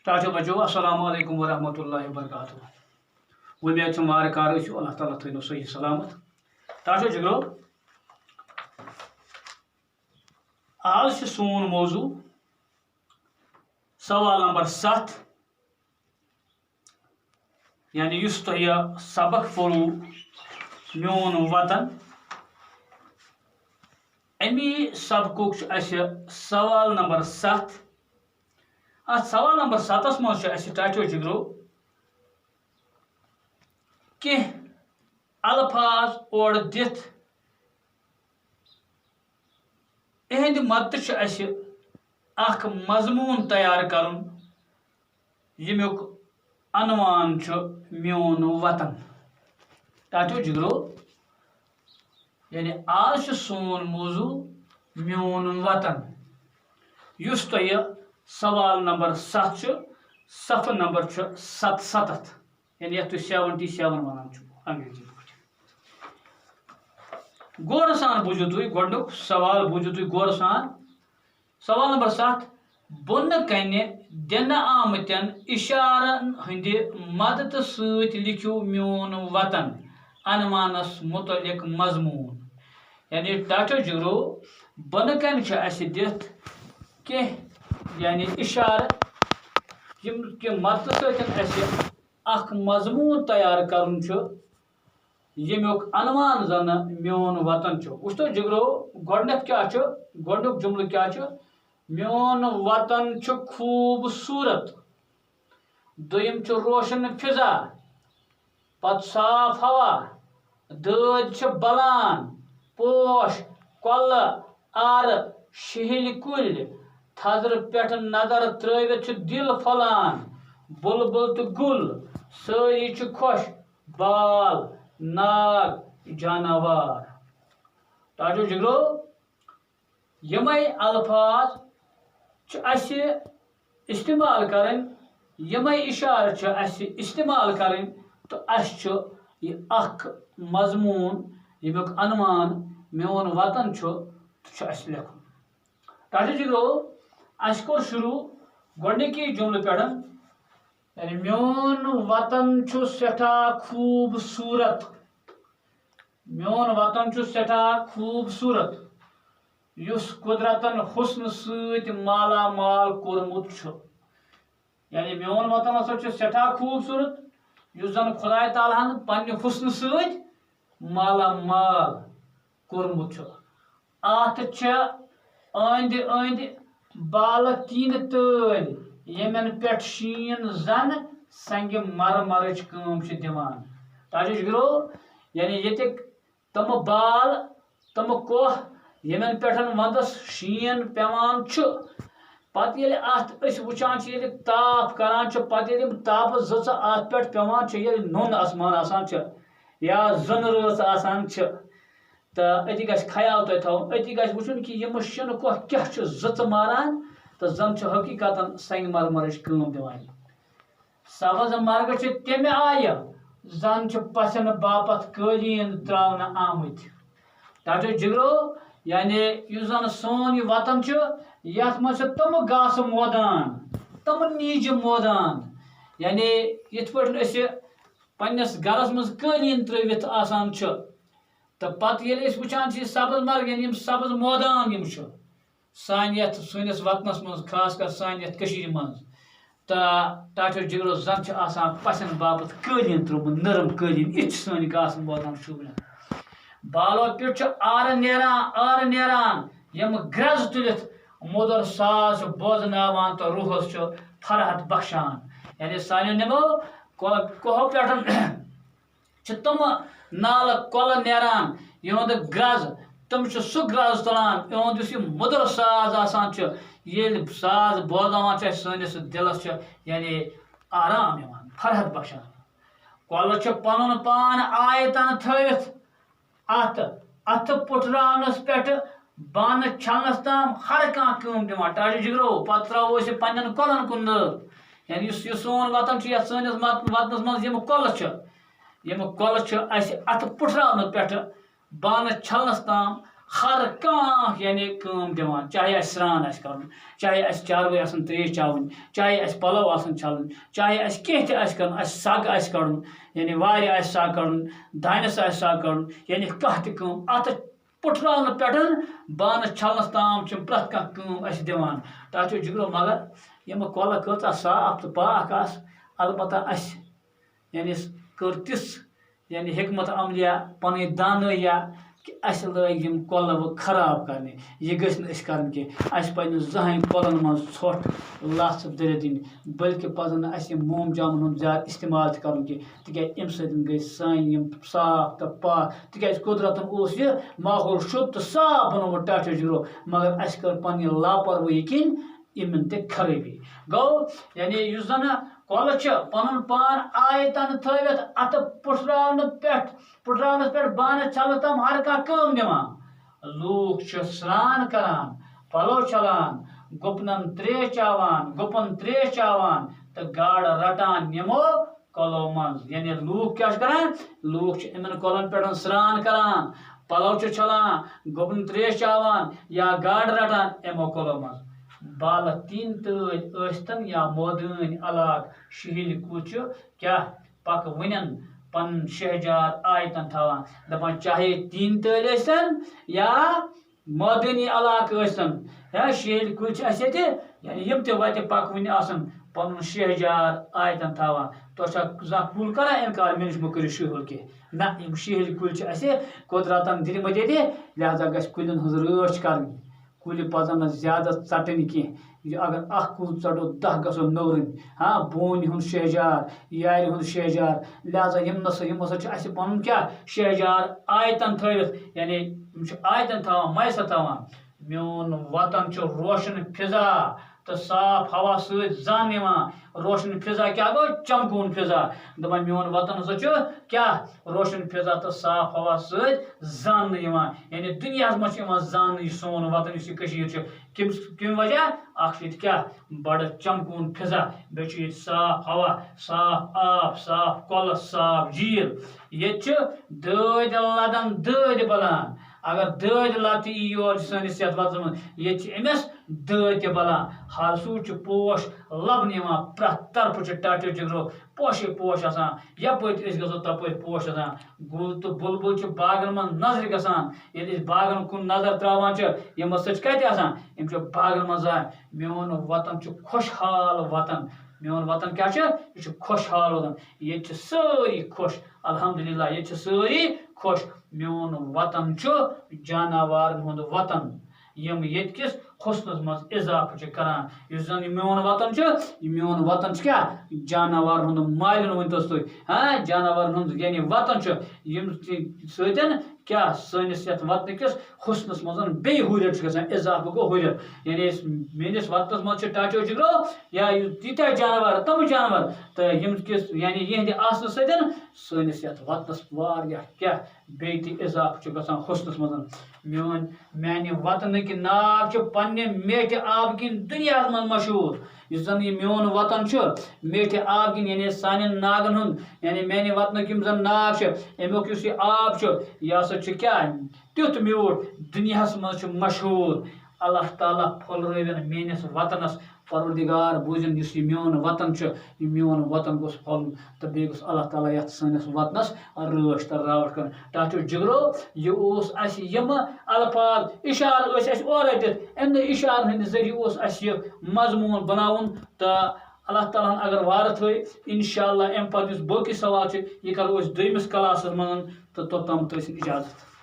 चाचो बचो अस्सलाम वालेकुम वरहमतुल्लाहि वबरकातुहू। उम्मीद मार कार अल्लाह ताला थो सही सलामत। चाचो जिगरो आज सोन मौजू सवाल नंबर 7 यानी युस तो यह सबक फरू म्योन वतन अमी सबकुक सवाल नंबर 7। अत सवाल नंबर 7 मज चाचो जिगरो कह अल्फाज और दिथ इहंद मदद मजमून तैयार कर यमुक अनवान म्योन वतन। चाचो जिगरो यानी आज सोन मौजू म्योन वतन युस तो यह सवाल नंबर 7 सफ़र नंबर 77 यानी यह 77 वन अंग्रेजी गौर सान बूझो तुम गोडुक सवाल बूझो तुम गौर सान। सवाल नंबर 7 बोन कन दिन आमतन इशारन हंद मदद सत लिखियो म्योन वतन अनवानस मुतलिक मजमून। यानी चाचो जिगरो बोन कन दिथ कह यानी इशार कि मदद सत मजमून तैयार कर यमुक अनवान जन म्योन वतन वुच तो जिगरो गोडनुक जुमल क्या म्योन वतन खूबसूरत, दुयम रोशन फिजा, पत साफ हवा, दद बलान, पोश कल आर शहिल कुल, थजर पे नजर त्रवित दिल फलान, बुलबुल तो गुल सारी खुश, बाल नाग जानवर। चाचो जिगरो यमै अल्फाज इस्तेमाल करें यमै इशार इस्तेमाल करें तो यह मजमून यमुक अनवान म्योन वतन लिखुन। चाचो जिगरो कोर शुरू गोडनिकी जुमल पे यानी म्योन वतन सठा खूबसूरत, म्योन वतन सठा खूबसूरत युस कुदरतन हुस्न सत माला माल कोरमुत। यानी म्योन वतन हसा सठा खूबसूरत युस जन खुदाय तालाहन पन्ने हुस्न सत माला माल कोरमुत। अत अंद अंद बाल तीन तल यमन पे शीन जन संग मरमरच कम दिवान। चाचो जिगरो यानी ये तम बाल तम कोह यमन पे वंदस शीन पेवान पत अत वुचान ताप करान पत ताप जच अत पे पेवान नुन आसमान आसान या जुन रच आसान तो अति ख्याल तुम थवन अति वुचन कि यम शन कोह क्या जच मारान तो जन हकीकतन संग मरमरच कम दिवान। सब्ज मर्ग तमे आय जन पसन बापत कालीन त्रावन आमत। चाचो जिगरो यानी जन सोन यह वतन यथ मज तम घास मोदान तम नीज मोदान यानी यथ पे पन्नस गरस मज कालीन त्रवित आसान तो पत वुचान सब्ज मर्ग यानी सब्ज मोदान सान सनिस वतनस मज खास कर सान मज तो चाचो जिगरो जन आसान पसन बापत कालीन त्रुमुत नरम कालीन इत सन घास मोदान शुबन बालो पे आर नेरान यम ग्रज तुलित मुदर साज बोजनावान तो रूहस फरहत बख्शान। यानी सान नमो कहो पे तम नाल कल नेरान यहद ग्रज तम सह ग्रज तुलान यहद मुदर साज आसान ये साज बोजनावान सनिस दिलस यानी आराम फरहत बख्शान। कल पन पान आयतन थवित अथ पुटरावनस पे बान छलनस ताम हर कम दिवान। चाचो जिगरो पत त्रो पन्न कलन कुन नर यानी सोन वतन सनिस वतनस मज यम कल अथ पुटरावन पे बान छलनस ताम हर कह यानी कम दिवान चाहे स्रान कर चाहे चारवे त्रेश चावन चाहे पलव छलन चाहे कह कर सग कड़न यानी वार सग कड़न दानस सग कड़न यानी कह तम अत पुटरावन पे बानस छलनस ताम प्रत कह दिवान टाचो जिगरो मगर यम कल कचा साफ तो पाक अलबत्ता यानी कर तिस यानी हिकमत अमलिया पन दानिया कि अस लग कल खराब करने यह गन कह पे जहां कलन मज ोट लथ दर दिन बल्कि पजन मोम जामुन ज्यादा इस्तेमाल कर तिक अम सत गई सान साफ तो पाक तिक कुदरतन यह माहौल शुद्ध तो साफ बनोमुत टाटो जिगरो मगर अस कर पन लापरवाही किन इन ते खराबी गो यानी जन कल पन पान आयतन थवित अत पुटरावनस पे बानस छल तम हर कम दिवान लूक स्नान करान पलो छलान गुपन त्रेश चावान गुपन त्रेश चावान तो गाड़ रटान निमो कलो मज यानी लूक क्या करान लूक इन कलन पे स्नान करान पलो छलान गुपन त्रेश चावान या गाड़ रटान यमो कलो मज बाल तीन तन या मोदन अलाक शहील कुछ क्या पक वन पन शहजार आयतन थवान दपान चाहे तीन तन या मोदनी अलाक या शहील कुछ यानी यम ते पक वन पन शहजार आयतन थवान तो कुल कर इनकार मे मो कर शहल कह ना शहील कुल कुदरतन दिलमत लिहाजा गल कुलन हज रच कर कुल पजन ज्यादा षटन कह अगर अख कुल षटो 10 गो नौरन हाँ बोन हूं शहजार यार हूं शहजार लिहाजा यम हसा पन क्या शहजार आयतन थवित यानी आयतन थवान मैसर थवान मोन वतन रोशन फिजा तो साफ हवा सन रोशन फिजा क्या गो चमकून फिजा दपान मोन वतन हसा क्या रोशन फिजा तो साफ हवा सन यानी दुनिया मज जान सोन वतन कम वजह क्या बड़ चमकून फिजा बे साफ हवा साफ आब साफ कल साफ झील ये दद लदन दद बलान अगर दद लत योर सैनिस यथ वतन मज ये अमिस दद बलान हरसू पोश लबन प्रत तरफ टाटो जिगरो पोशे पोश यपट गो तप पोश गुल तो बुलबुल बागन मन नजर गसान ये बागन कुन नजर त्रावान यमो सत बागन मज मोन वतन खुशहाल वतन मोन वतन क्या यह खुशहाल वतन ये सारी खुश अल्हम्दुलिल्लाह ये सारी खुश मोन वतन जानवर हुंद वतन यम ये हुस्नस मज इजाफ करान जन मोन वतन क्या जानवर हुंद मालिन वनतस तुम हाँ जानवर हुंद यानी वतन यम सतन क्या सैनिस वतन किस हुस्नस मज बे हुरत इजाफ गो हुरत यानी मेनिस वतनस मज टाचो जिगरो या तीत्या जानवर तम जानवर तो यम किस यानी यहद आसन सतन सैनिस वतनस वारिया क्या बे इजाफ गसान हुस्नस मज मोन माने वतन कि नाव पन्ने मेठ आब किन दुनिया मन मशहूर जन मोन वतन मेठ आब किन यानी सान नागन हुंद यानी माने वतन किम जन नाग अमुक आब यह क्या तुथ म्यूट दुनिया मज मशहूर अल्लाह ताला फुलरवन मेनिस वतनस परवरदिगार बूजन मोन वतन मोन वतन गोस फल तो बे गोस अल्लाह ताला यथ सैनिस वतनस रच तो रावट कर टाचो जिगरो यम अल्फाज इशार और दित इशार हंद जरिए मजमून बनाउन तो अल्लाह ताला अगर वार थ इंशाअल्लाह अम पे बाकी सवाल यह करो दोमिस क्लास मन तो तोतम इजाजत।